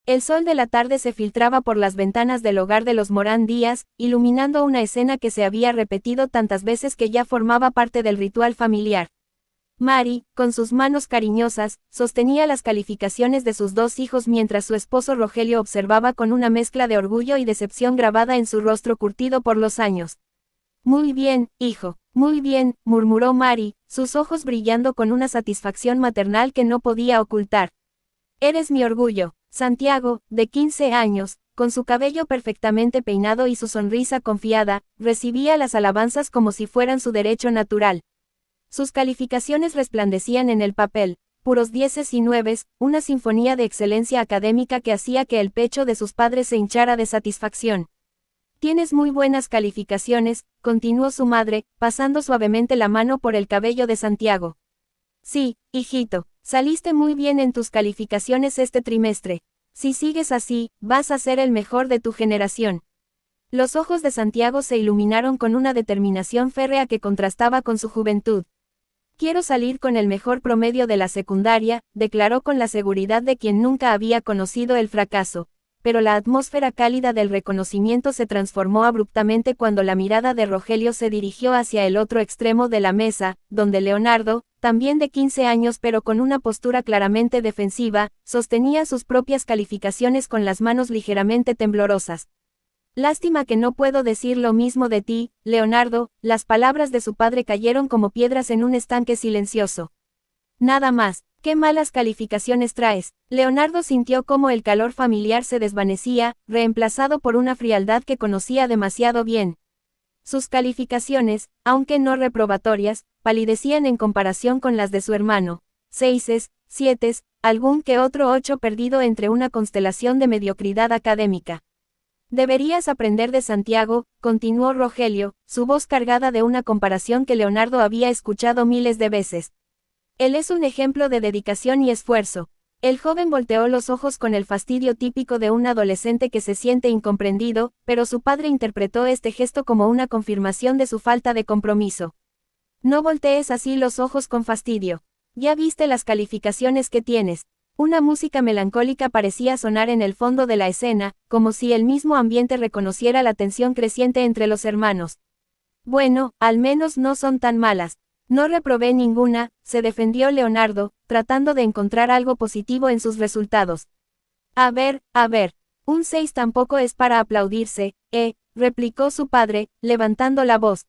El sol de la tarde se filtraba por las ventanas del hogar de los Morán Díaz, iluminando una escena que se había repetido tantas veces que ya formaba parte del ritual familiar. Mary, con sus manos cariñosas, sostenía las calificaciones de sus dos hijos mientras su esposo Rogelio observaba con una mezcla de orgullo y decepción grabada en su rostro curtido por los años. Muy bien, hijo, muy bien, murmuró Mary, sus ojos brillando con una satisfacción maternal que no podía ocultar. Eres mi orgullo. Santiago, de 15 años, con su cabello perfectamente peinado y su sonrisa confiada, recibía las alabanzas como si fueran su derecho natural. Sus calificaciones resplandecían en el papel, puros dieces y nueves, una sinfonía de excelencia académica que hacía que el pecho de sus padres se hinchara de satisfacción. Tienes muy buenas calificaciones, continuó su madre, pasando suavemente la mano por el cabello de Santiago. Sí, hijito, saliste muy bien en tus calificaciones este trimestre. Si sigues así, vas a ser el mejor de tu generación. Los ojos de Santiago se iluminaron con una determinación férrea que contrastaba con su juventud. Quiero salir con el mejor promedio de la secundaria, declaró con la seguridad de quien nunca había conocido el fracaso. Pero la atmósfera cálida del reconocimiento se transformó abruptamente cuando la mirada de Rogelio se dirigió hacia el otro extremo de la mesa, donde Leonardo, también de 15 años pero con una postura claramente defensiva, sostenía sus propias calificaciones con las manos ligeramente temblorosas. Lástima que no puedo decir lo mismo de ti, Leonardo, las palabras de su padre cayeron como piedras en un estanque silencioso. Nada más. ¿Qué malas calificaciones traes? Leonardo sintió cómo el calor familiar se desvanecía, reemplazado por una frialdad que conocía demasiado bien. Sus calificaciones, aunque no reprobatorias, palidecían en comparación con las de su hermano. 6, 7, algún que otro 8 perdido entre una constelación de mediocridad académica. Deberías aprender de Santiago, continuó Rogelio, su voz cargada de una comparación que Leonardo había escuchado miles de veces. Él es un ejemplo de dedicación y esfuerzo. El joven volteó los ojos con el fastidio típico de un adolescente que se siente incomprendido, pero su padre interpretó este gesto como una confirmación de su falta de compromiso. No voltees así los ojos con fastidio. Ya viste las calificaciones que tienes. Una música melancólica parecía sonar en el fondo de la escena, como si el mismo ambiente reconociera la tensión creciente entre los hermanos. Bueno, al menos no son tan malas. No reprobé ninguna, se defendió Leonardo, tratando de encontrar algo positivo en sus resultados. A ver, un 6 tampoco es para aplaudirse, replicó su padre, levantando la voz.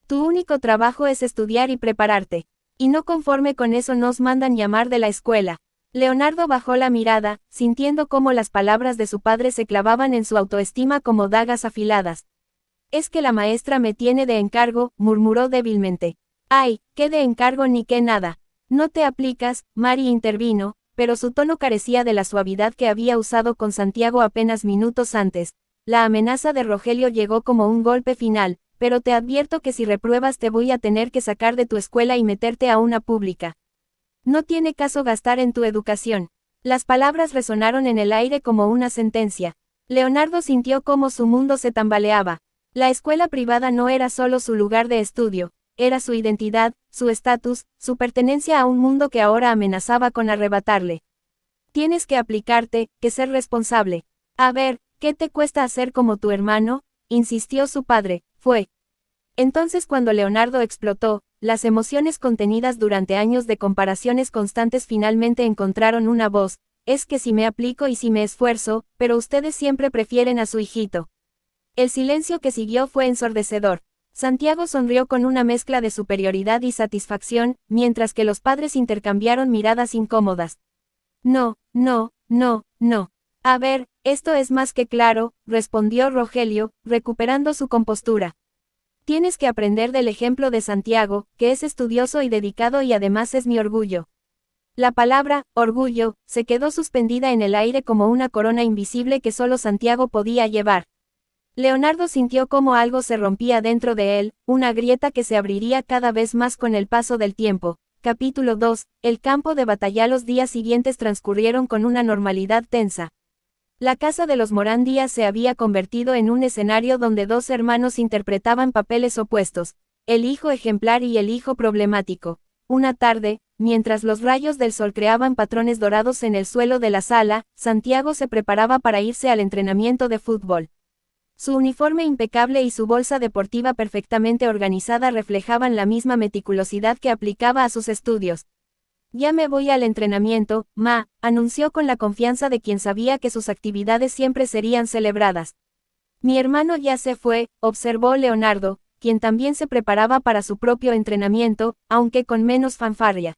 Tu único trabajo es estudiar y prepararte. Y no conforme con eso nos mandan llamar de la escuela. Leonardo bajó la mirada, sintiendo cómo las palabras de su padre se clavaban en su autoestima como dagas afiladas. Es que la maestra me tiene de encargo, murmuró débilmente. Ay, qué de encargo ni qué nada. No te aplicas, Mary intervino, pero su tono carecía de la suavidad que había usado con Santiago apenas minutos antes. La amenaza de Rogelio llegó como un golpe final, pero te advierto que si repruebas te voy a tener que sacar de tu escuela y meterte a una pública. No tiene caso gastar en tu educación. Las palabras resonaron en el aire como una sentencia. Leonardo sintió cómo su mundo se tambaleaba. La escuela privada no era solo su lugar de estudio. Era su identidad, su estatus, su pertenencia a un mundo que ahora amenazaba con arrebatarle. Tienes que aplicarte, que ser responsable. A ver, ¿qué te cuesta hacer como tu hermano? Insistió su padre. Fue entonces cuando Leonardo explotó, las emociones contenidas durante años de comparaciones constantes finalmente encontraron una voz. Es que si me aplico y si me esfuerzo, pero ustedes siempre prefieren a su hijito. El silencio que siguió fue ensordecedor. Santiago sonrió con una mezcla de superioridad y satisfacción, mientras que los padres intercambiaron miradas incómodas. No. A ver, esto es más que claro, respondió Rogelio, recuperando su compostura. Tienes que aprender del ejemplo de Santiago, que es estudioso y dedicado y además es mi orgullo. La palabra, orgullo, se quedó suspendida en el aire como una corona invisible que solo Santiago podía llevar. Leonardo sintió cómo algo se rompía dentro de él, una grieta que se abriría cada vez más con el paso del tiempo. Capítulo 2. El campo de batalla. Los días siguientes transcurrieron con una normalidad tensa. La casa de los Morán Díaz se había convertido en un escenario donde dos hermanos interpretaban papeles opuestos, el hijo ejemplar y el hijo problemático. Una tarde, mientras los rayos del sol creaban patrones dorados en el suelo de la sala, Santiago se preparaba para irse al entrenamiento de fútbol. Su uniforme impecable y su bolsa deportiva perfectamente organizada reflejaban la misma meticulosidad que aplicaba a sus estudios. Ya me voy al entrenamiento, ma, anunció con la confianza de quien sabía que sus actividades siempre serían celebradas. Mi hermano ya se fue, observó Leonardo, quien también se preparaba para su propio entrenamiento, aunque con menos fanfarria.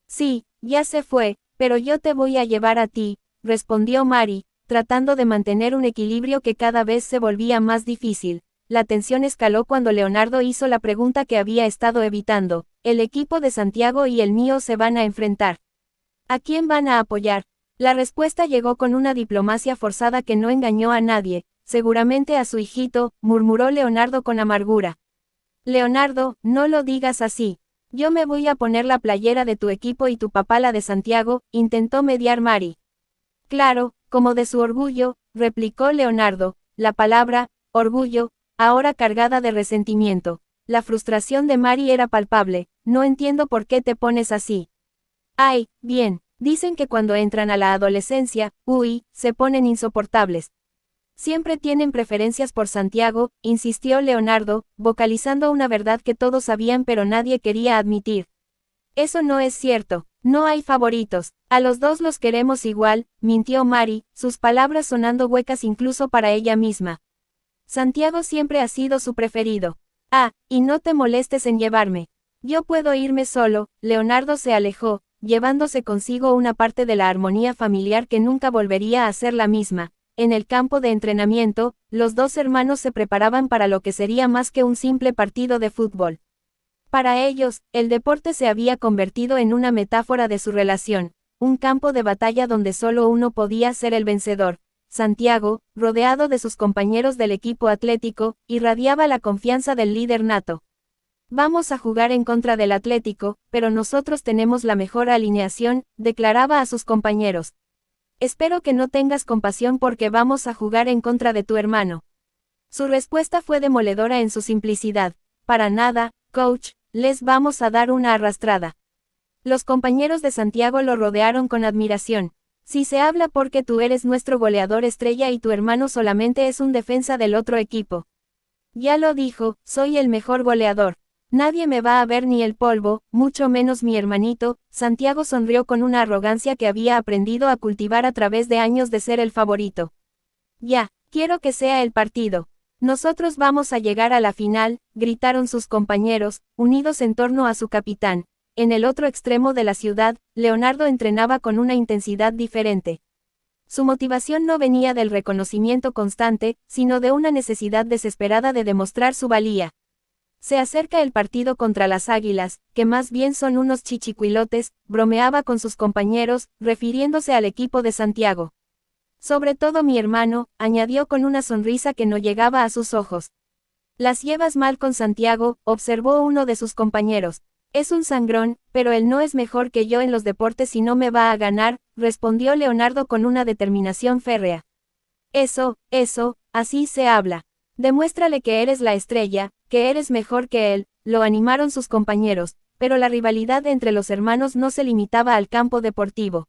Sí, ya se fue, pero yo te voy a llevar a ti, respondió Mari, tratando de mantener un equilibrio que cada vez se volvía más difícil. La tensión escaló cuando Leonardo hizo la pregunta que había estado evitando. El equipo de Santiago y el mío se van a enfrentar. ¿A quién van a apoyar? La respuesta llegó con una diplomacia forzada que no engañó a nadie. Seguramente a su hijito, murmuró Leonardo con amargura. Leonardo, no lo digas así. Yo me voy a poner la playera de tu equipo y tu papá la de Santiago, intentó mediar Mari. Claro, como de su orgullo, replicó Leonardo, la palabra, orgullo, ahora cargada de resentimiento. La frustración de Mari era palpable. No entiendo por qué te pones así. Ay, bien, dicen que cuando entran a la adolescencia, se ponen insoportables. Siempre tienen preferencias por Santiago, insistió Leonardo, vocalizando una verdad que todos sabían pero nadie quería admitir. Eso no es cierto, no hay favoritos, a los dos los queremos igual, mintió Mari, sus palabras sonando huecas incluso para ella misma. Santiago siempre ha sido su preferido. Ah, y no te molestes en llevarme. Yo puedo irme solo. Leonardo se alejó, llevándose consigo una parte de la armonía familiar que nunca volvería a ser la misma. En el campo de entrenamiento, los dos hermanos se preparaban para lo que sería más que un simple partido de fútbol. Para ellos, el deporte se había convertido en una metáfora de su relación, un campo de batalla donde solo uno podía ser el vencedor. Santiago, rodeado de sus compañeros del equipo atlético, irradiaba la confianza del líder nato. Vamos a jugar en contra del Atlético, pero nosotros tenemos la mejor alineación, declaraba a sus compañeros. Espero que no tengas compasión porque vamos a jugar en contra de tu hermano. Su respuesta fue demoledora en su simplicidad. Para nada, coach, les vamos a dar una arrastrada. Los compañeros de Santiago lo rodearon con admiración. Si se habla porque tú eres nuestro goleador estrella y tu hermano solamente es un defensa del otro equipo. Ya lo dijo, soy el mejor goleador. Nadie me va a ver ni el polvo, mucho menos mi hermanito. Santiago sonrió con una arrogancia que había aprendido a cultivar a través de años de ser el favorito. Ya, quiero que sea el partido. Nosotros vamos a llegar a la final, gritaron sus compañeros, unidos en torno a su capitán. En el otro extremo de la ciudad, Leonardo entrenaba con una intensidad diferente. Su motivación no venía del reconocimiento constante, sino de una necesidad desesperada de demostrar su valía. Se acerca el partido contra las Águilas, que más bien son unos chichicuilotes, bromeaba con sus compañeros, refiriéndose al equipo de Santiago. Sobre todo mi hermano, añadió con una sonrisa que no llegaba a sus ojos. Las llevas mal con Santiago, observó uno de sus compañeros. Es un sangrón, pero él no es mejor que yo en los deportes y no me va a ganar, respondió Leonardo con una determinación férrea. Eso, así se habla. Demuéstrale que eres la estrella, que eres mejor que él, lo animaron sus compañeros, pero la rivalidad entre los hermanos no se limitaba al campo deportivo.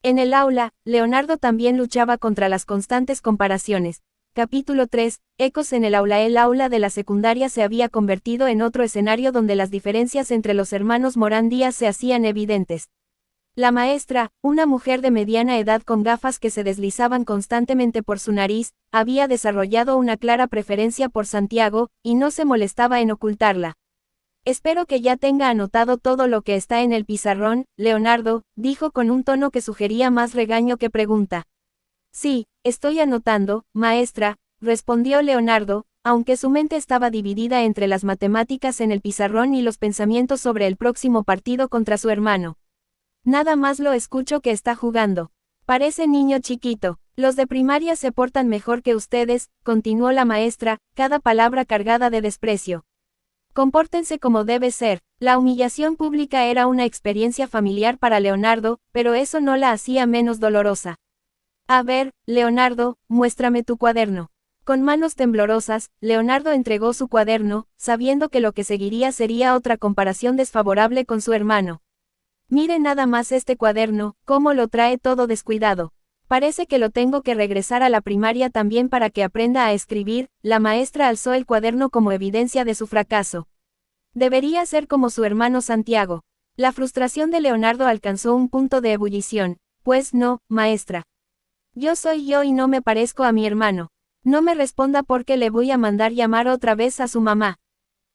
En el aula, Leonardo también luchaba contra las constantes comparaciones. Capítulo 3, Ecos en el aula. El aula de la secundaria se había convertido en otro escenario donde las diferencias entre los hermanos Morán Díaz se hacían evidentes. La maestra, una mujer de mediana edad con gafas que se deslizaban constantemente por su nariz, había desarrollado una clara preferencia por Santiago, y no se molestaba en ocultarla. Espero que ya tenga anotado todo lo que está en el pizarrón, Leonardo, dijo con un tono que sugería más regaño que pregunta. Sí, estoy anotando, maestra, respondió Leonardo, aunque su mente estaba dividida entre las matemáticas en el pizarrón y los pensamientos sobre el próximo partido contra su hermano. Nada más lo escucho que está jugando. Parece niño chiquito. Los de primaria se portan mejor que ustedes, continuó la maestra, cada palabra cargada de desprecio. Compórtense como debe ser. La humillación pública era una experiencia familiar para Leonardo, pero eso no la hacía menos dolorosa. A ver, Leonardo, muéstrame tu cuaderno. Con manos temblorosas, Leonardo entregó su cuaderno, sabiendo que lo que seguiría sería otra comparación desfavorable con su hermano. Mire nada más este cuaderno, cómo lo trae todo descuidado. Parece que lo tengo que regresar a la primaria también para que aprenda a escribir. La maestra alzó el cuaderno como evidencia de su fracaso. Debería ser como su hermano Santiago. La frustración de Leonardo alcanzó un punto de ebullición. Pues no, maestra. Yo soy yo y no me parezco a mi hermano. No me responda porque le voy a mandar llamar otra vez a su mamá.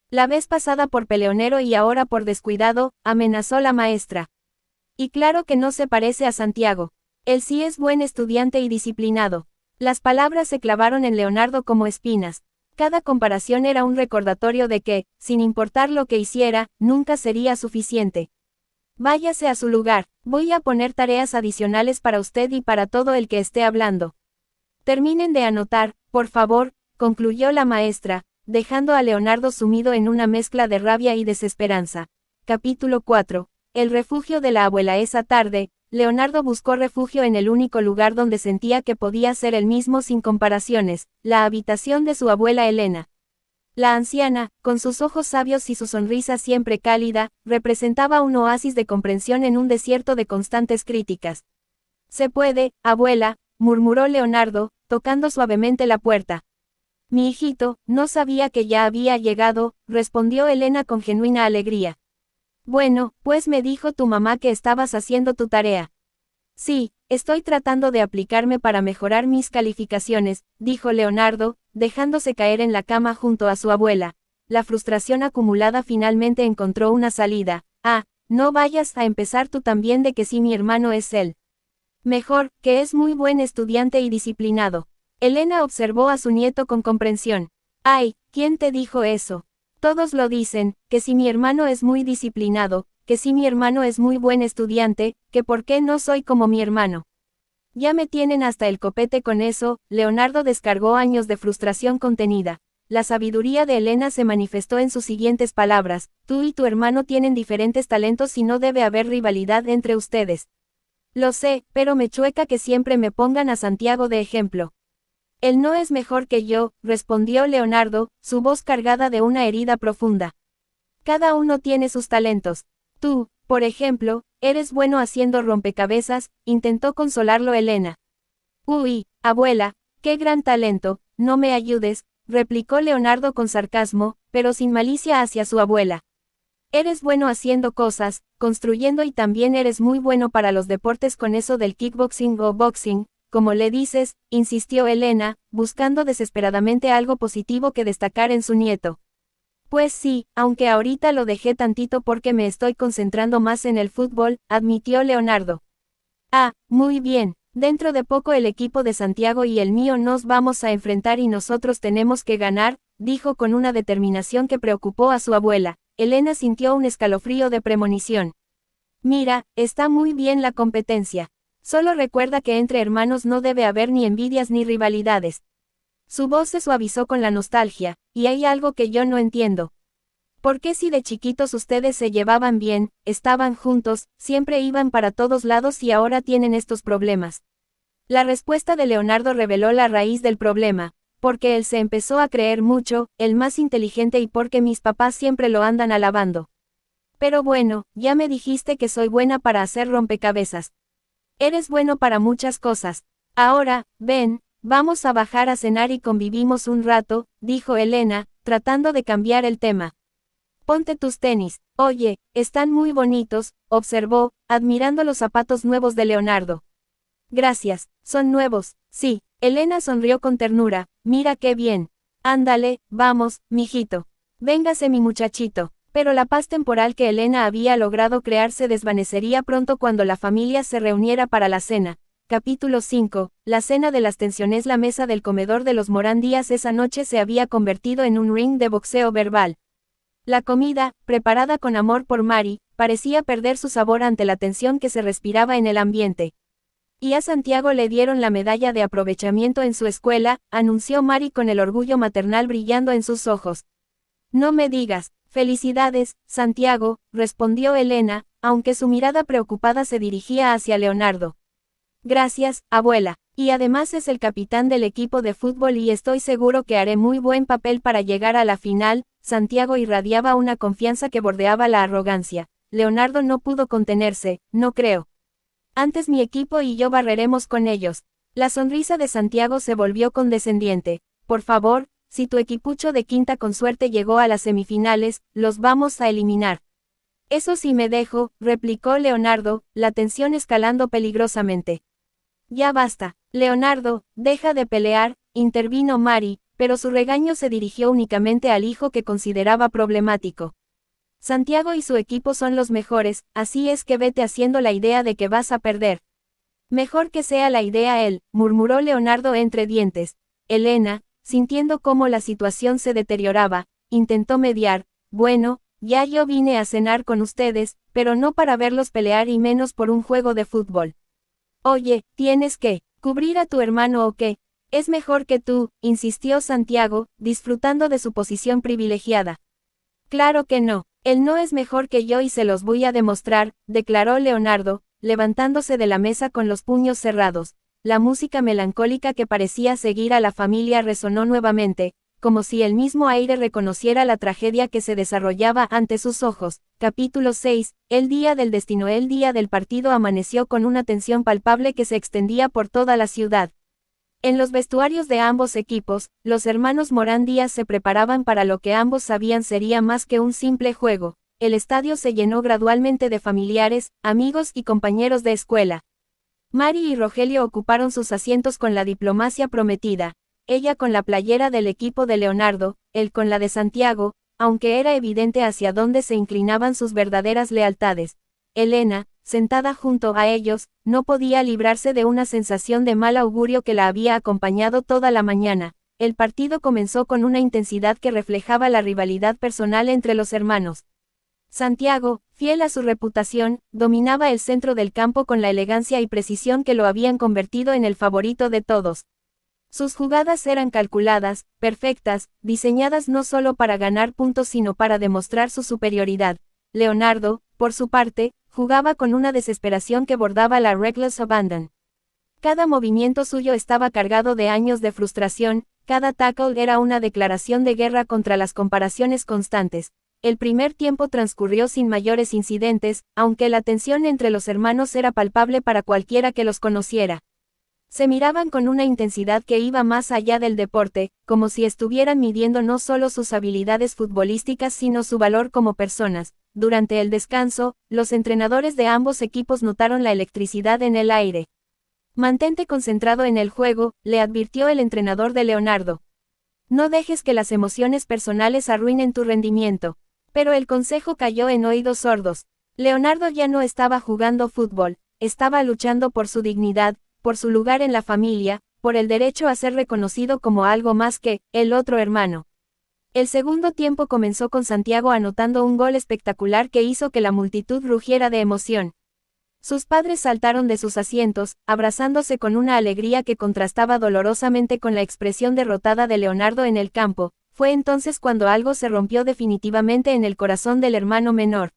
La vez pasada por peleonero y ahora por descuidado, amenazó la maestra. Y claro que no se parece a Santiago. Él sí es buen estudiante y disciplinado. Las palabras se clavaron en Leonardo como espinas. Cada comparación era un recordatorio de que, sin importar lo que hiciera, nunca sería suficiente. Váyase a su lugar, voy a poner tareas adicionales para usted y para todo el que esté hablando. Terminen de anotar, por favor, concluyó la maestra, dejando a Leonardo sumido en una mezcla de rabia y desesperanza. Capítulo 4. El refugio de la abuela. Esa tarde, Leonardo buscó refugio en el único lugar donde sentía que podía ser el mismo sin comparaciones, la habitación de su abuela Elena. La anciana, con sus ojos sabios y su sonrisa siempre cálida, representaba un oasis de comprensión en un desierto de constantes críticas. «Se puede, abuela», murmuró Leonardo, tocando suavemente la puerta. «Mi hijito, no sabía que ya había llegado», respondió Elena con genuina alegría. «Bueno, pues me dijo tu mamá que estabas haciendo tu tarea». «Sí, estoy tratando de aplicarme para mejorar mis calificaciones», dijo Leonardo, dejándose caer en la cama junto a su abuela. La frustración acumulada finalmente encontró una salida. «Ah, no vayas a empezar tú también de que sí mi hermano es él. Mejor, que es muy buen estudiante y disciplinado». Elena observó a su nieto con comprensión. «Ay, ¿quién te dijo eso? Todos lo dicen, que si mi hermano es muy disciplinado, que si mi hermano es muy buen estudiante, que por qué no soy como mi hermano». «Ya me tienen hasta el copete con eso», Leonardo descargó años de frustración contenida. La sabiduría de Elena se manifestó en sus siguientes palabras: «Tú y tu hermano tienen diferentes talentos y no debe haber rivalidad entre ustedes». «Lo sé, pero me chueca que siempre me pongan a Santiago de ejemplo». «Él no es mejor que yo», respondió Leonardo, su voz cargada de una herida profunda. «Cada uno tiene sus talentos. Tú, por ejemplo, eres bueno haciendo rompecabezas», intentó consolarlo Elena. «Uy, abuela, qué gran talento, no me ayudes», replicó Leonardo con sarcasmo, pero sin malicia hacia su abuela. «Eres bueno haciendo cosas, construyendo y también eres muy bueno para los deportes con eso del kickboxing o boxing, como le dices», insistió Elena, buscando desesperadamente algo positivo que destacar en su nieto. «Pues sí, aunque ahorita lo dejé tantito porque me estoy concentrando más en el fútbol», admitió Leonardo. «Ah, muy bien, dentro de poco el equipo de Santiago y el mío nos vamos a enfrentar y nosotros tenemos que ganar», dijo con una determinación que preocupó a su abuela. Elena sintió un escalofrío de premonición. «Mira, está muy bien la competencia. Solo recuerda que entre hermanos no debe haber ni envidias ni rivalidades». Su voz se suavizó con la nostalgia, «y hay algo que yo no entiendo. ¿Por qué si de chiquitos ustedes se llevaban bien, estaban juntos, siempre iban para todos lados y ahora tienen estos problemas?» La respuesta de Leonardo reveló la raíz del problema. «Porque él se empezó a creer mucho, el más inteligente y porque mis papás siempre lo andan alabando. Pero bueno, ya me dijiste que soy buena para hacer rompecabezas. Eres bueno para muchas cosas. Ahora, ven, vamos a bajar a cenar y convivimos un rato», dijo Elena, tratando de cambiar el tema. «Ponte tus tenis. Oye, están muy bonitos», observó, admirando los zapatos nuevos de Leonardo. «Gracias, son nuevos, sí». Elena sonrió con ternura. «Mira qué bien. Ándale, vamos, mijito. Véngase mi muchachito». Pero la paz temporal que Elena había logrado crear se desvanecería pronto cuando la familia se reuniera para la cena. Capítulo 5. La cena de las tensiones. La mesa del comedor de los Morán Díaz esa noche se había convertido en un ring de boxeo verbal. La comida, preparada con amor por Mari, parecía perder su sabor ante la tensión que se respiraba en el ambiente. «Y a Santiago le dieron la medalla de aprovechamiento en su escuela», anunció Mari con el orgullo maternal brillando en sus ojos. «No me digas». «Felicidades, Santiago», respondió Elena, aunque su mirada preocupada se dirigía hacia Leonardo. «Gracias, abuela. Y además es el capitán del equipo de fútbol y estoy seguro que haré muy buen papel para llegar a la final». Santiago irradiaba una confianza que bordeaba la arrogancia. Leonardo no pudo contenerse, no creo. Antes mi equipo y yo barreremos con ellos. La sonrisa de Santiago se volvió condescendiente. Por favor, si tu equipucho de quinta con suerte llegó a las semifinales, los vamos a eliminar. Eso sí me dejo, replicó Leonardo, la tensión escalando peligrosamente. Ya basta, Leonardo, deja de pelear, intervino Mari, pero su regaño se dirigió únicamente al hijo que consideraba problemático. Santiago y su equipo son los mejores, así es que vete haciendo la idea de que vas a perder. Mejor que sea la idea él, murmuró Leonardo entre dientes. Elena, sintiendo cómo la situación se deterioraba, intentó mediar. Bueno, ya yo vine a cenar con ustedes, pero no para verlos pelear y menos por un juego de fútbol. Oye, ¿tienes que cubrir a tu hermano o qué? Es mejor que tú, insistió Santiago, disfrutando de su posición privilegiada. Claro que no, él no es mejor que yo y se los voy a demostrar, declaró Leonardo, levantándose de la mesa con los puños cerrados. La música melancólica que parecía seguir a la familia resonó nuevamente, como si el mismo aire reconociera la tragedia que se desarrollaba ante sus ojos. Capítulo 6. El día del destino. El día del partido amaneció con una tensión palpable que se extendía por toda la ciudad. En los vestuarios de ambos equipos, los hermanos Morán Díaz se preparaban para lo que ambos sabían sería más que un simple juego. El estadio se llenó gradualmente de familiares, amigos y compañeros de escuela. Mari y Rogelio ocuparon sus asientos con la diplomacia prometida, ella con la playera del equipo de Leonardo, él con la de Santiago, aunque era evidente hacia dónde se inclinaban sus verdaderas lealtades. Elena, sentada junto a ellos, no podía librarse de una sensación de mal augurio que la había acompañado toda la mañana. El partido comenzó con una intensidad que reflejaba la rivalidad personal entre los hermanos. Santiago, fiel a su reputación, dominaba el centro del campo con la elegancia y precisión que lo habían convertido en el favorito de todos. Sus jugadas eran calculadas, perfectas, diseñadas no solo para ganar puntos sino para demostrar su superioridad. Leonardo, por su parte, jugaba con una desesperación que bordaba la reckless abandon. Cada movimiento suyo estaba cargado de años de frustración, cada tackle era una declaración de guerra contra las comparaciones constantes. El primer tiempo transcurrió sin mayores incidentes, aunque la tensión entre los hermanos era palpable para cualquiera que los conociera. Se miraban con una intensidad que iba más allá del deporte, como si estuvieran midiendo no solo sus habilidades futbolísticas sino su valor como personas. Durante el descanso, los entrenadores de ambos equipos notaron la electricidad en el aire. Mantente concentrado en el juego, le advirtió el entrenador de Leonardo. No dejes que las emociones personales arruinen tu rendimiento. Pero el consejo cayó en oídos sordos. Leonardo ya no estaba jugando fútbol, estaba luchando por su dignidad, por su lugar en la familia, por el derecho a ser reconocido como algo más que el otro hermano. El segundo tiempo comenzó con Santiago anotando un gol espectacular que hizo que la multitud rugiera de emoción. Sus padres saltaron de sus asientos, abrazándose con una alegría que contrastaba dolorosamente con la expresión derrotada de Leonardo en el campo. Fue entonces cuando algo se rompió definitivamente en el corazón del hermano menor.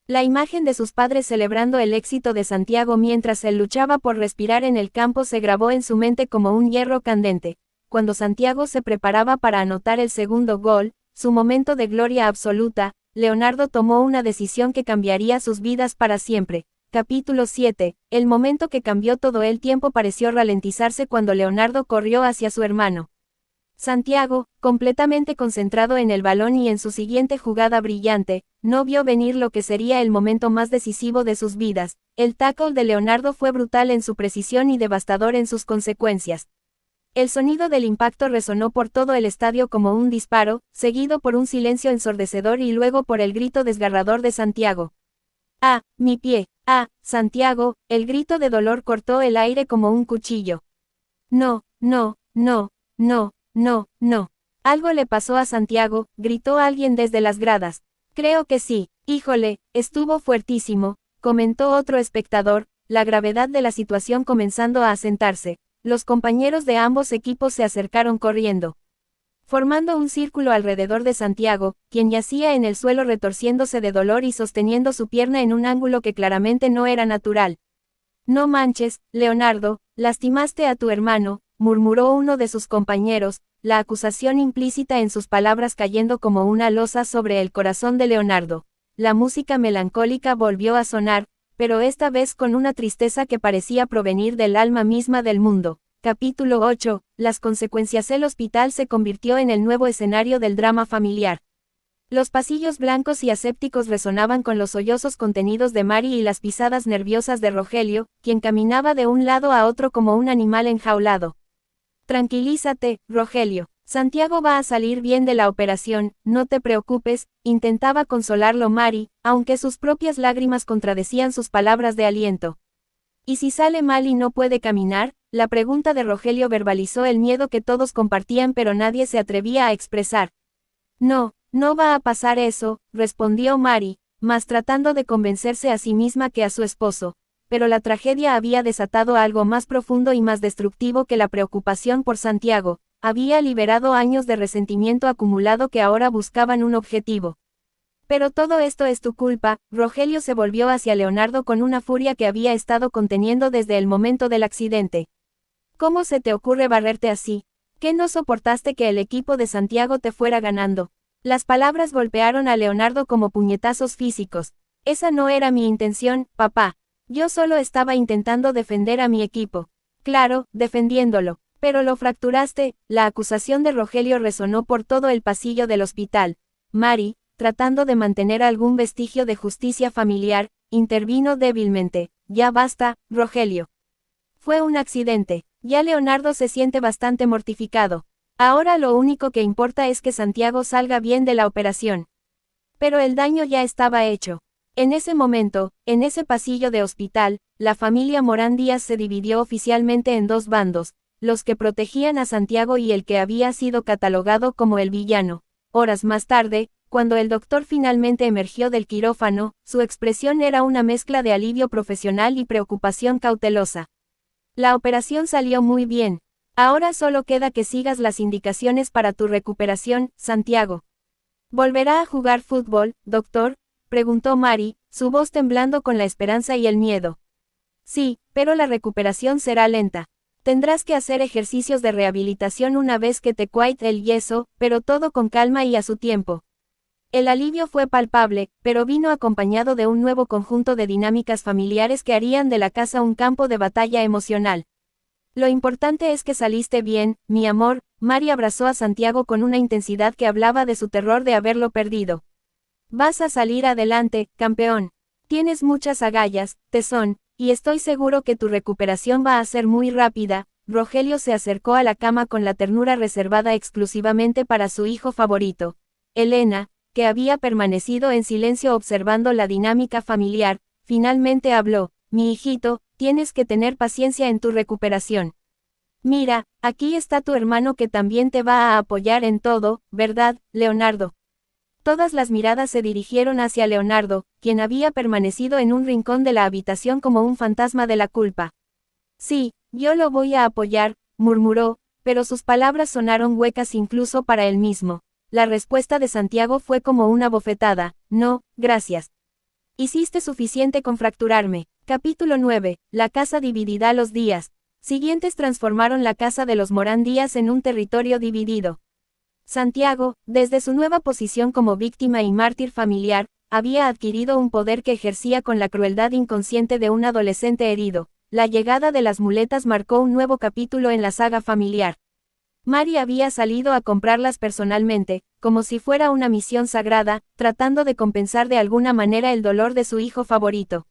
La imagen de sus padres celebrando el éxito de Santiago mientras él luchaba por respirar en el campo se grabó en su mente como un hierro candente. Cuando Santiago se preparaba para anotar el segundo gol, su momento de gloria absoluta, Leonardo tomó una decisión que cambiaría sus vidas para siempre. Capítulo 7. El momento que cambió todo el tiempo pareció ralentizarse cuando Leonardo corrió hacia su hermano. Santiago, completamente concentrado en el balón y en su siguiente jugada brillante, no vio venir lo que sería el momento más decisivo de sus vidas. El tackle de Leonardo fue brutal en su precisión y devastador en sus consecuencias. El sonido del impacto resonó por todo el estadio como un disparo, seguido por un silencio ensordecedor y luego por el grito desgarrador de Santiago. ¡Ah, mi pie! ¡Ah, Santiago! El grito de dolor cortó el aire como un cuchillo. No, no, no, no. No, no. Algo le pasó a Santiago, gritó alguien desde las gradas. Creo que sí. Híjole, estuvo fuertísimo, comentó otro espectador, la gravedad de la situación comenzando a asentarse. Los compañeros de ambos equipos se acercaron corriendo, formando un círculo alrededor de Santiago, quien yacía en el suelo retorciéndose de dolor y sosteniendo su pierna en un ángulo que claramente no era natural. No manches, Leonardo, lastimaste a tu hermano, murmuró uno de sus compañeros, la acusación implícita en sus palabras cayendo como una losa sobre el corazón de Leonardo. la música melancólica volvió a sonar, pero esta vez con una tristeza que parecía provenir del alma misma del mundo. Capítulo 8. Las consecuencias. El hospital se convirtió en el nuevo escenario del drama familiar. Los pasillos blancos y asépticos resonaban con los sollozos contenidos de Mary y las pisadas nerviosas de Rogelio, quien caminaba de un lado a otro como un animal enjaulado. Tranquilízate, Rogelio. Santiago va a salir bien de la operación, no te preocupes, intentaba consolarlo Mary, aunque sus propias lágrimas contradecían sus palabras de aliento. ¿Y si sale mal y no puede caminar? La pregunta de Rogelio verbalizó el miedo que todos compartían pero nadie se atrevía a expresar. No, no va a pasar eso, respondió Mary, más tratando de convencerse a sí misma que a su esposo. Pero la tragedia había desatado algo más profundo y más destructivo que la preocupación por Santiago. Había liberado años de resentimiento acumulado que ahora buscaban un objetivo. Pero todo esto es tu culpa. Rogelio se volvió hacia Leonardo con una furia que había estado conteniendo desde el momento del accidente. ¿Cómo se te ocurre barrerte así? ¿Qué no soportaste que el equipo de Santiago te fuera ganando? Las palabras golpearon a Leonardo como puñetazos físicos. Esa no era mi intención, papá. Yo solo estaba intentando defender a mi equipo. Claro, defendiéndolo. Pero lo fracturaste. La acusación de Rogelio resonó por todo el pasillo del hospital. Mary, tratando de mantener algún vestigio de justicia familiar, intervino débilmente. Ya basta, Rogelio. Fue un accidente. Ya Leonardo se siente bastante mortificado. Ahora lo único que importa es que Santiago salga bien de la operación. Pero el daño ya estaba hecho. En ese momento, en ese pasillo de hospital, la familia Morán Díaz se dividió oficialmente en dos bandos, los que protegían a Santiago y el que había sido catalogado como el villano. Horas más tarde, cuando el doctor finalmente emergió del quirófano, su expresión era una mezcla de alivio profesional y preocupación cautelosa. La operación salió muy bien. Ahora solo queda que sigas las indicaciones para tu recuperación, Santiago. ¿Volverá a jugar fútbol, doctor?, preguntó Mary, su voz temblando con la esperanza y el miedo. Sí, pero la recuperación será lenta. Tendrás que hacer ejercicios de rehabilitación una vez que te quite el yeso, pero todo con calma y a su tiempo. El alivio fue palpable, pero vino acompañado de un nuevo conjunto de dinámicas familiares que harían de la casa un campo de batalla emocional. Lo importante es que saliste bien, mi amor. Mary abrazó a Santiago con una intensidad que hablaba de su terror de haberlo perdido. Vas a salir adelante, campeón. Tienes muchas agallas, tesón, y estoy seguro que tu recuperación va a ser muy rápida. Rogelio se acercó a la cama con la ternura reservada exclusivamente para su hijo favorito. Elena, que había permanecido en silencio observando la dinámica familiar, finalmente habló. Mi hijito, tienes que tener paciencia en tu recuperación. Mira, aquí está tu hermano que también te va a apoyar en todo, ¿verdad, Leonardo? Todas las miradas se dirigieron hacia Leonardo, quien había permanecido en un rincón de la habitación como un fantasma de la culpa. Sí, yo lo voy a apoyar, murmuró, pero sus palabras sonaron huecas incluso para él mismo. La respuesta de Santiago fue como una bofetada. No, gracias. Hiciste suficiente con fracturarme. Capítulo 9. La casa dividida. Los días siguientes transformaron la casa de los Morán Díaz en un territorio dividido. Santiago, desde su nueva posición como víctima y mártir familiar, había adquirido un poder que ejercía con la crueldad inconsciente de un adolescente herido. La llegada de las muletas marcó un nuevo capítulo en la saga familiar. Mary había salido a comprarlas personalmente, como si fuera una misión sagrada, tratando de compensar de alguna manera el dolor de su hijo favorito.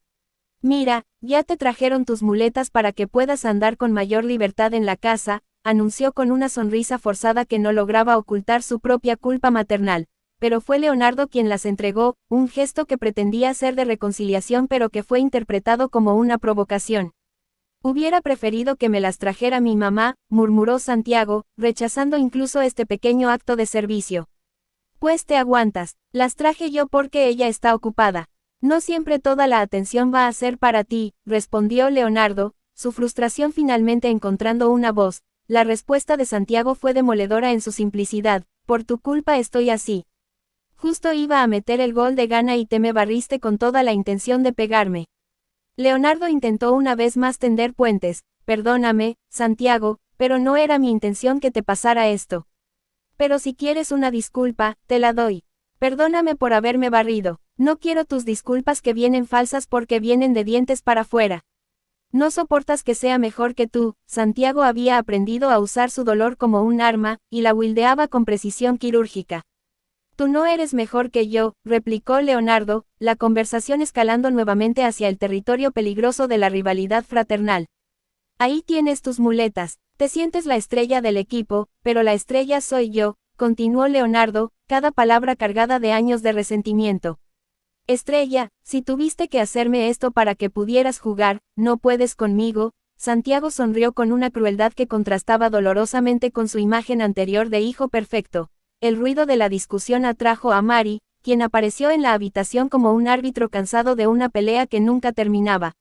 Mira, ya te trajeron tus muletas para que puedas andar con mayor libertad en la casa, anunció con una sonrisa forzada que no lograba ocultar su propia culpa maternal. Pero fue Leonardo quien las entregó, un gesto que pretendía ser de reconciliación pero que fue interpretado como una provocación. Hubiera preferido que me las trajera mi mamá, murmuró Santiago, rechazando incluso este pequeño acto de servicio. Pues te aguantas, las traje yo porque ella está ocupada. No siempre toda la atención va a ser para ti, respondió Leonardo, su frustración finalmente encontrando una voz. La respuesta de Santiago fue demoledora en su simplicidad. Por tu culpa estoy así. Justo iba a meter el gol de gana y te me barriste con toda la intención de pegarme. Leonardo intentó una vez más tender puentes. Perdóname, Santiago, pero no era mi intención que te pasara esto. Pero si quieres una disculpa, te la doy. Perdóname por haberme barrido. No quiero tus disculpas que vienen falsas porque vienen de dientes para afuera. No soportas que sea mejor que tú. Santiago había aprendido a usar su dolor como un arma, y la wildeaba con precisión quirúrgica. Tú no eres mejor que yo, replicó Leonardo, la conversación escalando nuevamente hacia el territorio peligroso de la rivalidad fraternal. Ahí tienes tus muletas, te sientes la estrella del equipo, pero la estrella soy yo, continuó Leonardo, cada palabra cargada de años de resentimiento. Estrella, si tuviste que hacerme esto para que pudieras jugar, no puedes conmigo. Santiago sonrió con una crueldad que contrastaba dolorosamente con su imagen anterior de hijo perfecto. El ruido de la discusión atrajo a Mari, quien apareció en la habitación como un árbitro cansado de una pelea que nunca terminaba.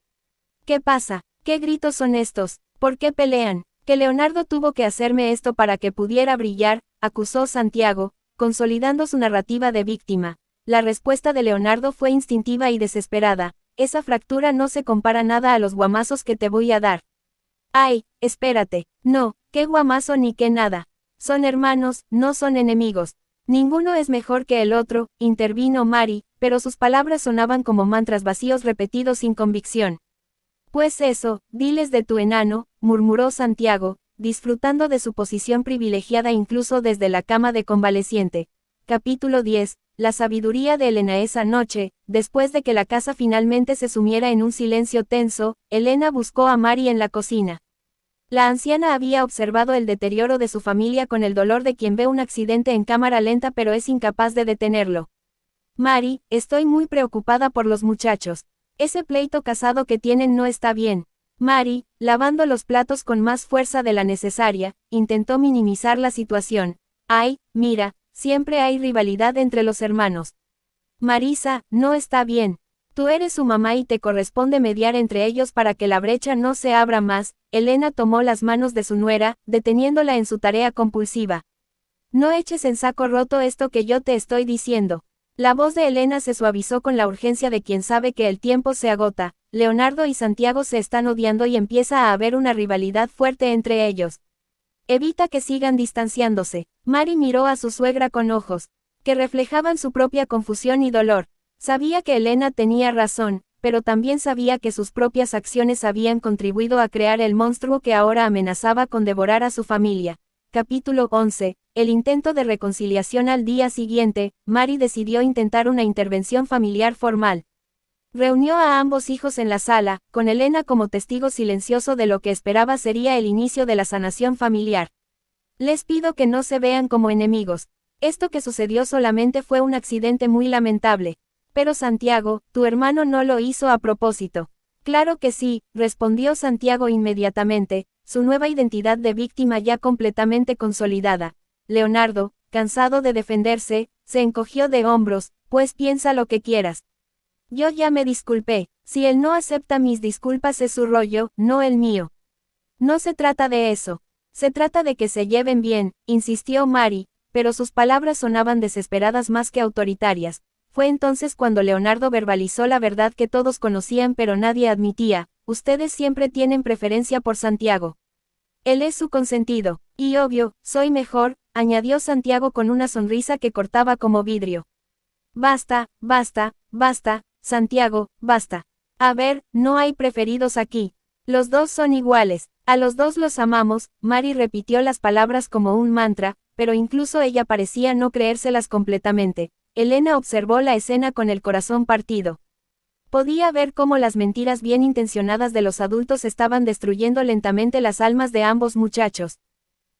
¿Qué pasa? ¿Qué gritos son estos? ¿Por qué pelean? Que Leonardo tuvo que hacerme esto para que pudiera brillar, acusó Santiago, consolidando su narrativa de víctima. La respuesta de Leonardo fue instintiva y desesperada. Esa fractura no se compara nada a los guamazos que te voy a dar. Ay, espérate. No, qué guamazo ni qué nada. Son hermanos, no son enemigos. Ninguno es mejor que el otro, intervino Mari, pero sus palabras sonaban como mantras vacíos repetidos sin convicción. Pues eso, diles de tu enano, murmuró Santiago, disfrutando de su posición privilegiada incluso desde la cama de convaleciente. Capítulo 10. La sabiduría de Elena. Esa noche, después de que la casa finalmente se sumiera en un silencio tenso, Elena buscó a Mari en la cocina. La anciana había observado el deterioro de su familia con el dolor de quien ve un accidente en cámara lenta pero es incapaz de detenerlo. Mari, estoy muy preocupada por los muchachos. Ese pleito casado que tienen no está bien. Mari, lavando los platos con más fuerza de la necesaria, intentó minimizar la situación. Ay, mira, siempre hay rivalidad entre los hermanos. Marisa, no está bien. Tú eres su mamá y te corresponde mediar entre ellos para que la brecha no se abra más. Elena tomó las manos de su nuera, deteniéndola en su tarea compulsiva. No eches en saco roto esto que yo te estoy diciendo. La voz de Elena se suavizó con la urgencia de quien sabe que el tiempo se agota. Leonardo y Santiago se están odiando y empieza a haber una rivalidad fuerte entre ellos. Evita que sigan distanciándose. Mari miró a su suegra con ojos que reflejaban su propia confusión y dolor. Sabía que Elena tenía razón, pero también sabía que sus propias acciones habían contribuido a crear el monstruo que ahora amenazaba con devorar a su familia. Capítulo 11. El intento de reconciliación. Al día siguiente, Mari decidió intentar una intervención familiar formal. Reunió a ambos hijos en la sala, con Elena como testigo silencioso de lo que esperaba sería el inicio de la sanación familiar. Les pido que no se vean como enemigos. Esto que sucedió solamente fue un accidente muy lamentable. Pero Santiago, tu hermano no lo hizo a propósito. Claro que sí, respondió Santiago inmediatamente, su nueva identidad de víctima ya completamente consolidada. Leonardo, cansado de defenderse, se encogió de hombros, pues piensa lo que quieras. Yo ya me disculpé, si él no acepta mis disculpas es su rollo, no el mío. No se trata de eso. Se trata de que se lleven bien, insistió Mari, pero sus palabras sonaban desesperadas más que autoritarias. Fue entonces cuando Leonardo verbalizó la verdad que todos conocían pero nadie admitía: ustedes siempre tienen preferencia por Santiago. Él es su consentido, y obvio, soy mejor, añadió Santiago con una sonrisa que cortaba como vidrio. Basta, basta, basta, Santiago, basta. A ver, no hay preferidos aquí. Los dos son iguales, a los dos los amamos. Mari repitió las palabras como un mantra, pero incluso ella parecía no creérselas completamente. Elena observó la escena con el corazón partido. Podía ver cómo las mentiras bien intencionadas de los adultos estaban destruyendo lentamente las almas de ambos muchachos.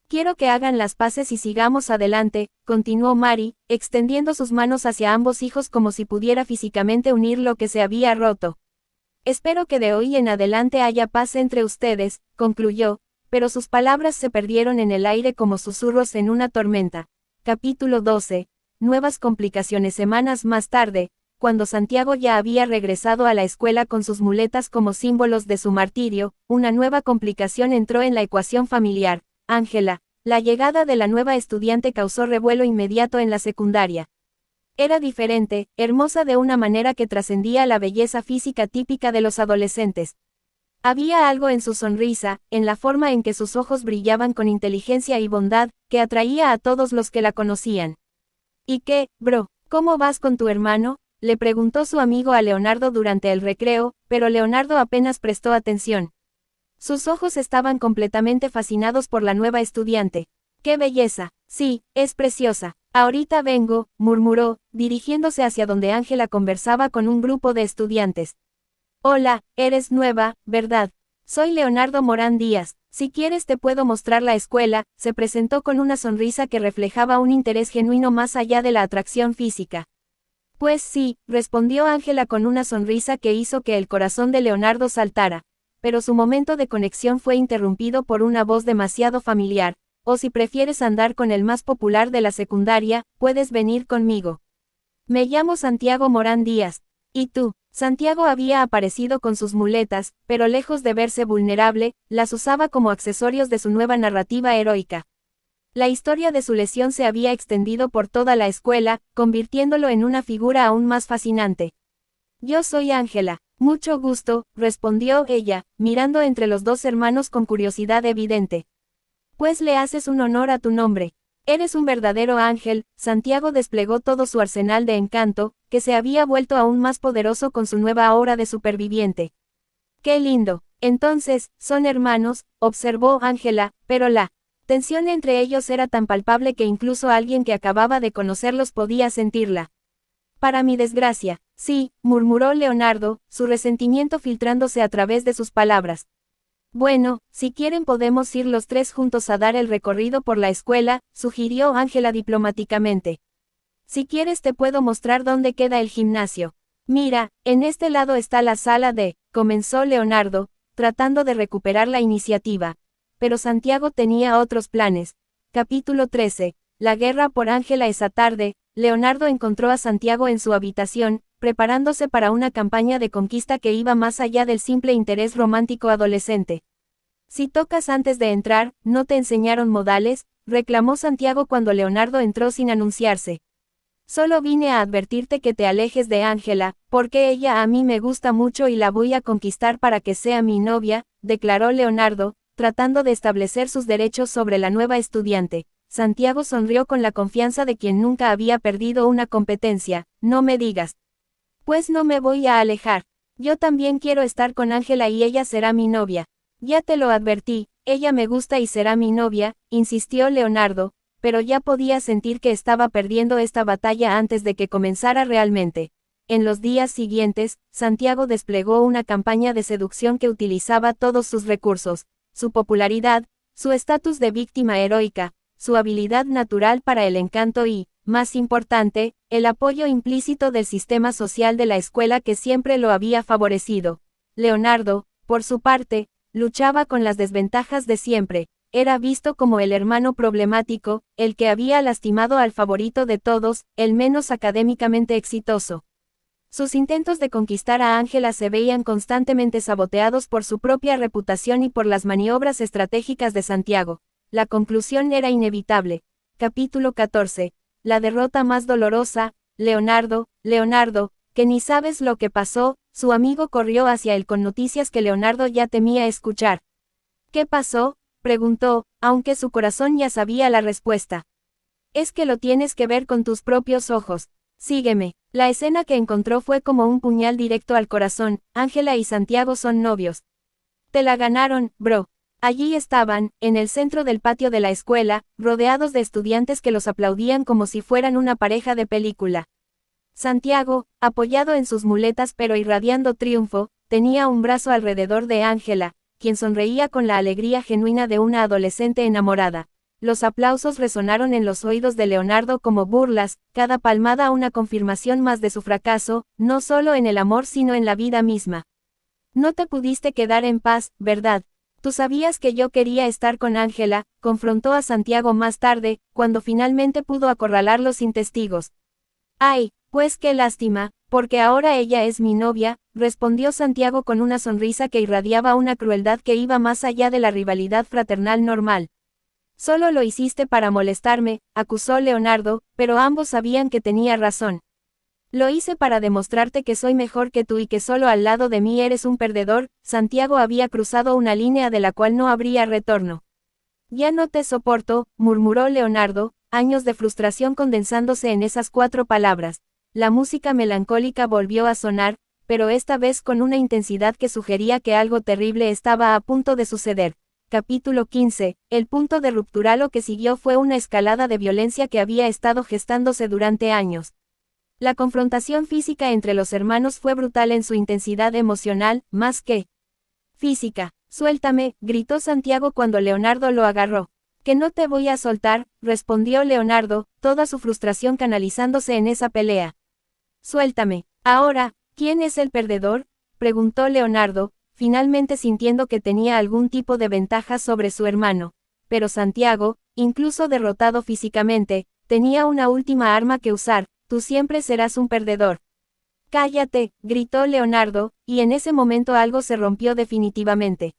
Quiero que hagan las paces y sigamos adelante, continuó Mari, extendiendo sus manos hacia ambos hijos como si pudiera físicamente unir lo que se había roto. Espero que de hoy en adelante haya paz entre ustedes, concluyó, pero sus palabras se perdieron en el aire como susurros en una tormenta. Capítulo 12. Nuevas complicaciones. Semanas más tarde, cuando Santiago ya había regresado a la escuela con sus muletas como símbolos de su martirio, una nueva complicación entró en la ecuación familiar: Ángela. La llegada de la nueva estudiante causó revuelo inmediato en la secundaria. Era diferente, hermosa de una manera que trascendía la belleza física típica de los adolescentes. Había algo en su sonrisa, en la forma en que sus ojos brillaban con inteligencia y bondad, que atraía a todos los que la conocían. ¿Y qué, bro? ¿Cómo vas con tu hermano?, le preguntó su amigo a Leonardo durante el recreo, pero Leonardo apenas prestó atención. Sus ojos estaban completamente fascinados por la nueva estudiante. ¡Qué belleza! Sí, es preciosa. Ahorita vengo, murmuró, dirigiéndose hacia donde Ángela conversaba con un grupo de estudiantes. Hola, eres nueva, ¿verdad? Soy Leonardo Morán Díaz. Si quieres te puedo mostrar la escuela, se presentó con una sonrisa que reflejaba un interés genuino más allá de la atracción física. Pues sí, respondió Ángela con una sonrisa que hizo que el corazón de Leonardo saltara. Pero su momento de conexión fue interrumpido por una voz demasiado familiar. O si prefieres andar con el más popular de la secundaria, puedes venir conmigo. Me llamo Santiago Morán Díaz. ¿Y tú? Santiago había aparecido con sus muletas, pero lejos de verse vulnerable, las usaba como accesorios de su nueva narrativa heroica. La historia de su lesión se había extendido por toda la escuela, convirtiéndolo en una figura aún más fascinante. Yo soy Ángela. Mucho gusto, respondió ella, mirando entre los dos hermanos con curiosidad evidente. Pues le haces un honor a tu nombre. Eres un verdadero ángel. Santiago desplegó todo su arsenal de encanto, que se había vuelto aún más poderoso con su nueva aura de superviviente. ¡Qué lindo! Entonces, son hermanos, observó Ángela, pero la tensión entre ellos era tan palpable que incluso alguien que acababa de conocerlos podía sentirla. Para mi desgracia, sí, murmuró Leonardo, su resentimiento filtrándose a través de sus palabras. Bueno, si quieren podemos ir los tres juntos a dar el recorrido por la escuela, sugirió Ángela diplomáticamente. Si quieres te puedo mostrar dónde queda el gimnasio. Mira, en este lado está la sala comenzó Leonardo, tratando de recuperar la iniciativa. Pero Santiago tenía otros planes. Capítulo 13. La guerra por Ángela. Esa tarde, Leonardo encontró a Santiago en su habitación, preparándose para una campaña de conquista que iba más allá del simple interés romántico adolescente. Si tocas antes de entrar, ¿no te enseñaron modales?, reclamó Santiago cuando Leonardo entró sin anunciarse. Solo vine a advertirte que te alejes de Ángela, porque ella a mí me gusta mucho y la voy a conquistar para que sea mi novia, declaró Leonardo, tratando de establecer sus derechos sobre la nueva estudiante. Santiago sonrió con la confianza de quien nunca había perdido una competencia. No me digas. Pues no me voy a alejar. Yo también quiero estar con Ángela y ella será mi novia. Ya te lo advertí, ella me gusta y será mi novia, insistió Leonardo, pero ya podía sentir que estaba perdiendo esta batalla antes de que comenzara realmente. En los días siguientes, Santiago desplegó una campaña de seducción que utilizaba todos sus recursos, su popularidad, su estatus de víctima heroica, su habilidad natural para el encanto y, más importante, el apoyo implícito del sistema social de la escuela que siempre lo había favorecido. Leonardo, por su parte, luchaba con las desventajas de siempre. Era visto como el hermano problemático, el que había lastimado al favorito de todos, el menos académicamente exitoso. Sus intentos de conquistar a Ángela se veían constantemente saboteados por su propia reputación y por las maniobras estratégicas de Santiago. La conclusión era inevitable. Capítulo 14. La derrota más dolorosa. Leonardo, que ni sabes lo que pasó. Su amigo corrió hacia él con noticias que Leonardo ya temía escuchar. ¿Qué pasó?, preguntó, aunque su corazón ya sabía la respuesta. Es que lo tienes que ver con tus propios ojos. Sígueme. La escena que encontró fue como un puñal directo al corazón. Ángela y Santiago son novios. Te la ganaron, bro. Allí estaban, en el centro del patio de la escuela, rodeados de estudiantes que los aplaudían como si fueran una pareja de película. Santiago, apoyado en sus muletas pero irradiando triunfo, tenía un brazo alrededor de Ángela, quien sonreía con la alegría genuina de una adolescente enamorada. Los aplausos resonaron en los oídos de Leonardo como burlas, cada palmada una confirmación más de su fracaso, no solo en el amor sino en la vida misma. No te pudiste quedar en paz, ¿verdad? Tú sabías que yo quería estar con Ángela, confrontó a Santiago más tarde, cuando finalmente pudo acorralarlo sin testigos. Ay, pues qué lástima, porque ahora ella es mi novia, respondió Santiago con una sonrisa que irradiaba una crueldad que iba más allá de la rivalidad fraternal normal. Solo lo hiciste para molestarme, acusó Leonardo, pero ambos sabían que tenía razón. Lo hice para demostrarte que soy mejor que tú y que solo al lado de mí eres un perdedor. Santiago había cruzado una línea de la cual no habría retorno. Ya no te soporto, murmuró Leonardo, años de frustración condensándose en esas 4 palabras. La música melancólica volvió a sonar, pero esta vez con una intensidad que sugería que algo terrible estaba a punto de suceder. Capítulo 15. El punto de ruptura. Lo que siguió fue una escalada de violencia que había estado gestándose durante años. La confrontación física entre los hermanos fue brutal en su intensidad emocional, más que física. Suéltame, gritó Santiago cuando Leonardo lo agarró. Que no te voy a soltar, respondió Leonardo, toda su frustración canalizándose en esa pelea. Suéltame. Ahora, ¿quién es el perdedor? Preguntó Leonardo, finalmente sintiendo que tenía algún tipo de ventaja sobre su hermano. Pero Santiago, incluso derrotado físicamente, tenía una última arma que usar. Tú siempre serás un perdedor. Cállate, gritó Leonardo, y en ese momento algo se rompió definitivamente.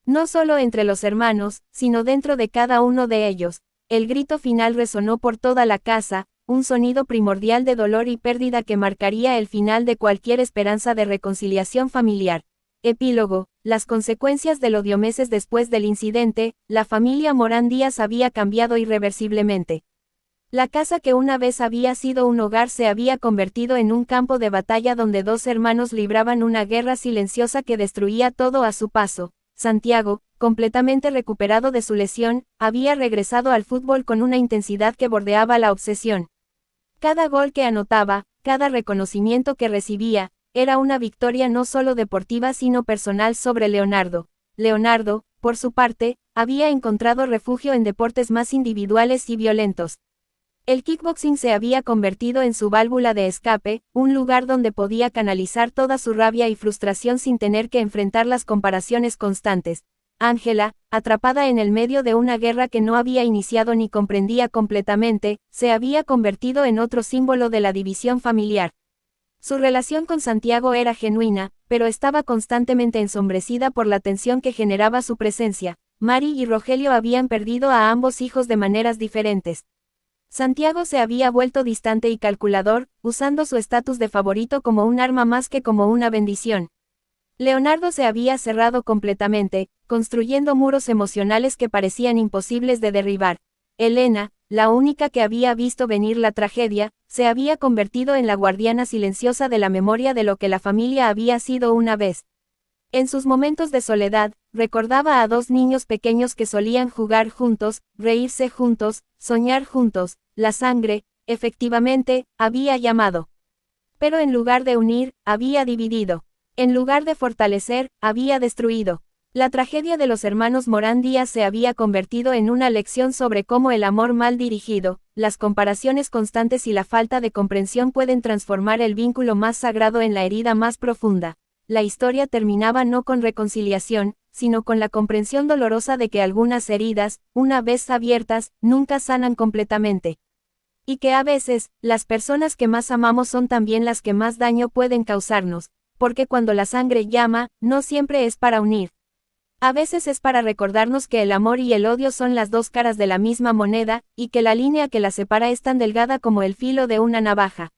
No solo entre los hermanos, sino dentro de cada uno de ellos. El grito final resonó por toda la casa, un sonido primordial de dolor y pérdida que marcaría el final de cualquier esperanza de reconciliación familiar. Epílogo. Las consecuencias del odio. Meses después del incidente, la familia Morán Díaz había cambiado irreversiblemente. La casa que una vez había sido un hogar se había convertido en un campo de batalla donde 2 hermanos libraban una guerra silenciosa que destruía todo a su paso. Santiago, completamente recuperado de su lesión, había regresado al fútbol con una intensidad que bordeaba la obsesión. Cada gol que anotaba, cada reconocimiento que recibía, era una victoria no solo deportiva sino personal sobre Leonardo. Leonardo, por su parte, había encontrado refugio en deportes más individuales y violentos. El kickboxing se había convertido en su válvula de escape, un lugar donde podía canalizar toda su rabia y frustración sin tener que enfrentar las comparaciones constantes. Ángela, atrapada en el medio de una guerra que no había iniciado ni comprendía completamente, se había convertido en otro símbolo de la división familiar. Su relación con Santiago era genuina, pero estaba constantemente ensombrecida por la tensión que generaba su presencia. Mari y Rogelio habían perdido a ambos hijos de maneras diferentes. Santiago se había vuelto distante y calculador, usando su estatus de favorito como un arma más que como una bendición. Leonardo se había cerrado completamente, construyendo muros emocionales que parecían imposibles de derribar. Elena, la única que había visto venir la tragedia, se había convertido en la guardiana silenciosa de la memoria de lo que la familia había sido una vez. En sus momentos de soledad, recordaba a 2 niños pequeños que solían jugar juntos, reírse juntos, soñar juntos. La sangre, efectivamente, había llamado. Pero en lugar de unir, había dividido. En lugar de fortalecer, había destruido. La tragedia de los hermanos Morán Díaz se había convertido en una lección sobre cómo el amor mal dirigido, las comparaciones constantes y la falta de comprensión pueden transformar el vínculo más sagrado en la herida más profunda. La historia terminaba no con reconciliación, sino con la comprensión dolorosa de que algunas heridas, una vez abiertas, nunca sanan completamente. Y que a veces, las personas que más amamos son también las que más daño pueden causarnos, porque cuando la sangre llama, no siempre es para unir. A veces es para recordarnos que el amor y el odio son las 2 caras de la misma moneda, y que la línea que las separa es tan delgada como el filo de una navaja.